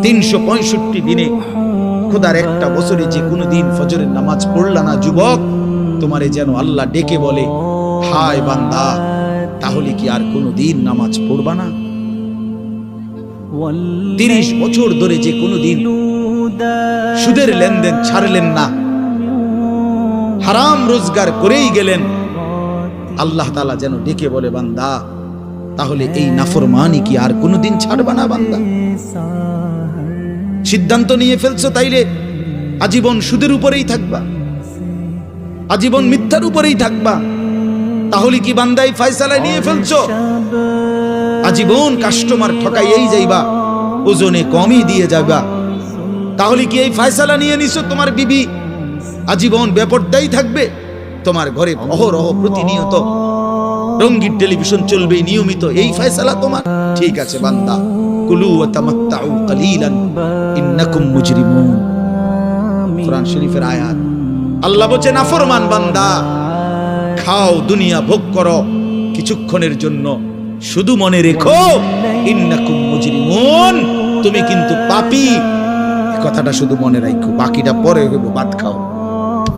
365 দিনে খোদার একটা বছরে যে কোনো দিন ফজরের নামাজ পড়লা না যুবক, তোমারে যেন আল্লাহ ডেকে বলে, হায় বান্দা, তাহলে কি আর কোনো দিন নামাজ পড়বা না? 30 বছর ধরে যে কোনো দিন সুদের লেনদেন ছাড়লেন না, হারাম রোজগার করেই গেলেন, আল্লাহ তাআলা যেন ডেকে বলে, বান্দা, তাহলে এই নাফরমানি কি আর কোনোদিন ছাড়বা না বান্দা? সিদ্ধান্ত নিয়ে ফেলছো তাইলে আজীবন সুদের উপরেই থাকবা, আজীবন মিথ্যার উপরেই থাকবা, তাহলে কি বান্দা এই ফয়সালা নিয়ে ফেলছো আজীবন কাস্টমার ঠকাইয়েই যাইবা, ওজনে কমই দিয়ে যাবা? তাহলে কি এই ফয়সালা নিয়ে নিছো তোমার বিবি আজীবন বেপরদাই থাকবে? তোমার ঘরে অহরহ প্রতিনিয়ত রঙিন টেলিভিশন চলবে নিয়মিত, এই ফয়সালা তোমার? ঠিক আছে বান্দা, কুলু ওয়া তামাত্তাউ কালিলান ইন্নাকুম মুজরিমুন, কোরআন শরীফের আয়াত। আল্লাহ বলেন, নাফরমান বান্দা, খাও, দুনিয়া ভোগ করো কিছুক্ষণের জন্য, শুধু মনে রেখো ইন্নাকুম মুজরিমুন, তুমি কিন্তু পাপী। এই কথাটা শুধু মনে রাখো, বাকিটা পরে হইব, ভাত খাও।